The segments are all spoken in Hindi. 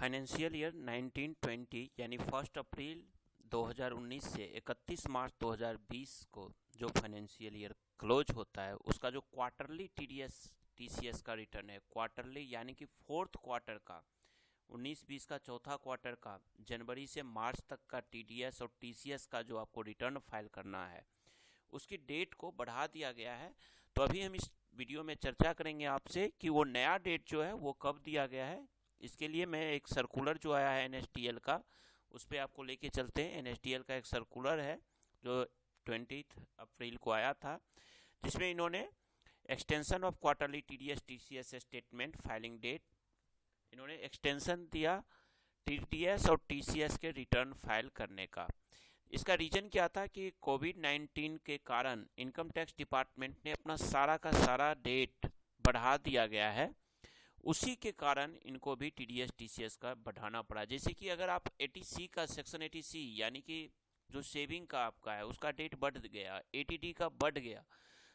फाइनेंशियल ईयर 1920 यानी 1 अप्रैल 2019 से 31 मार्च 2020 को जो फाइनेंशियल ईयर क्लोज होता है उसका जो क्वार्टरली टीसीएस का रिटर्न है, क्वार्टरली यानी कि फोर्थ क्वार्टर का 19-20 का चौथा क्वार्टर का जनवरी से मार्च तक का टीडीएस और टीसीएस का जो आपको रिटर्न फाइल करना है उसकी डेट को बढ़ा दिया गया है। तो अभी हम इस वीडियो में चर्चा करेंगे आपसे कि वो नया डेट जो है वो कब दिया गया है। इसके लिए मैं एक सर्कुलर जो आया है एनएसडीएल का उस पर आपको लेके चलते हैं। एनएसडीएल का एक सर्कुलर है जो 20 अप्रैल को आया था, जिसमें इन्होंने extension of quarterly TDS TCS statement filing date इन्होंने एक्सटेंशन दिया टीडीएस और टीसीएस के रिटर्न फाइल करने का। इसका रीजन क्या था कि कोविड-19 के कारण इनकम टैक्स डिपार्टमेंट ने अपना सारा का सारा डेट बढ़ा दिया गया है, उसी के कारण इनको भी टीडीएस टीसीएस का बढ़ाना पड़ा। जैसे कि अगर आप 80C का सेक्शन 80C यानी कि जो सेविंग का आपका है उसका डेट बढ़ गया, 80D का बढ़ गया,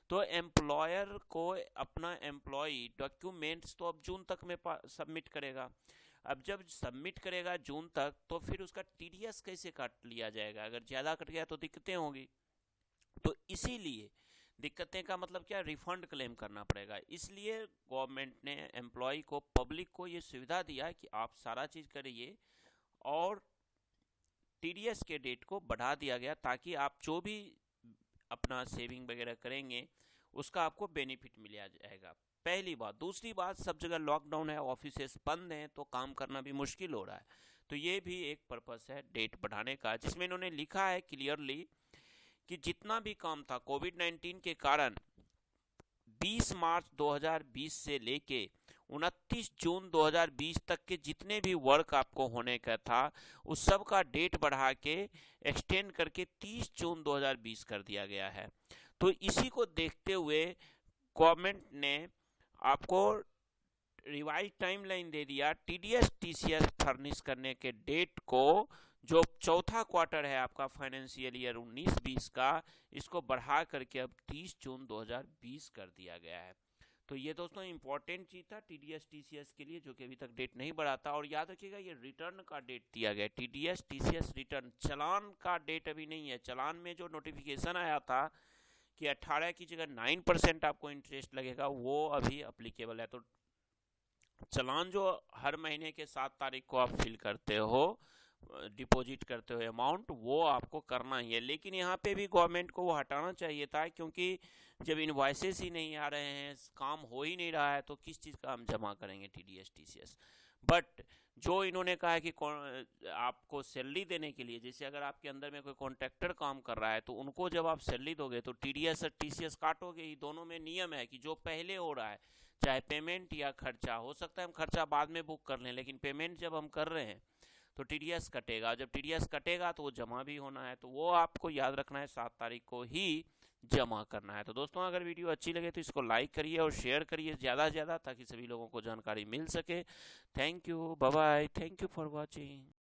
तो एम्प्लॉयर को अपना एम्प्लॉय डॉक्यूमेंट्स तो अब जून तक में सबमिट करेगा। अब जब सबमिट करेगा जून तक तो फिर उसका टीडीएस कैसे काट लिया जाएगा? अगर ज़्यादा कट गया तो दिक्कतें होंगी। तो इसीलिए दिक्कतें का मतलब क्या, रिफंड क्लेम करना पड़ेगा। इसलिए गवर्नमेंट ने एम्प्लॉय को, पब्लिक को ये सुविधा दिया कि आप सारा चीज़ करिए और टीडीएस के डेट को बढ़ा दिया गया ताकि आप जो भी अपना सेविंग वगैरह करेंगे उसका आपको बेनिफिट मिल जाएगा। पहली बात। दूसरी बात, सब जगह लॉकडाउन है, ऑफिसेस बंद हैं, तो काम करना भी मुश्किल हो रहा है। तो ये भी एक पर्पस है डेट बढ़ाने का, जिसमें इन्होंने लिखा है क्लियरली कि जितना भी काम था कोविड-19 के कारण 20 मार्च 2020 से लेके 29 जून 2020 तक के जितने भी वर्क आपको होने का था उस सब का डेट बढ़ा के एक्सटेंड करके 30 जून 2020 कर दिया गया है। तो इसी को देखते हुए गवर्नमेंट ने आपको रिवाइज टाइमलाइन दे दिया टीडीएस टीसीएस फर्निश करने के डेट को, जो चौथा क्वार्टर है आपका फाइनेंशियल ईयर 19-20 का, इसको बढ़ा करके अब 30 जून 2020 कर दिया गया है। तो ये दोस्तों इंपॉर्टेंट चीज था टीडीएस टीसीएस के लिए, जो कि अभी तक डेट नहीं बढ़ाता। और याद रखिएगा ये रिटर्न का डेट दिया गया, टीडीएस टीसीएस रिटर्न। चलान का डेट अभी नहीं है। चलान में जो नोटिफिकेशन आया था कि 18 की जगह 9% आपको इंटरेस्ट लगेगा, वो अभी अप्लीकेबल है। तो चलान जो हर महीने के 7 तारीख को आप फिल करते हो, डिपॉजिट करते हो अमाउंट, वो आपको करना ही है। लेकिन यहाँ पे भी गवर्नमेंट को वो हटाना चाहिए था, क्योंकि जब इनवॉइसेस ही नहीं आ रहे हैं, काम हो ही नहीं रहा है, तो किस चीज़ का हम जमा करेंगे टीडीएस टीसीएस। बट जो इन्होंने कहा है कि आपको सैलरी देने के लिए, जैसे अगर आपके अंदर में कोई कॉन्ट्रैक्टर काम कर रहा है तो उनको जब आप सैलरी दोगे तो टीडीएस और टीसीएस काटोगे ही। दोनों में नियम है कि जो पहले हो रहा है, चाहे पेमेंट या खर्चा, हो सकता है हम खर्चा बाद में बुक कर लें, लेकिन पेमेंट जब हम कर रहे हैं तो टीडीएस कटेगा। जब टीडीएस कटेगा तो वो जमा भी होना है, तो वो आपको याद रखना है 7 तारीख को ही जमा करना है। तो दोस्तों अगर वीडियो अच्छी लगे तो इसको लाइक करिए और शेयर करिए ज़्यादा से ज़्यादा, ताकि सभी लोगों को जानकारी मिल सके। Thank you, bye bye, thank you for watching.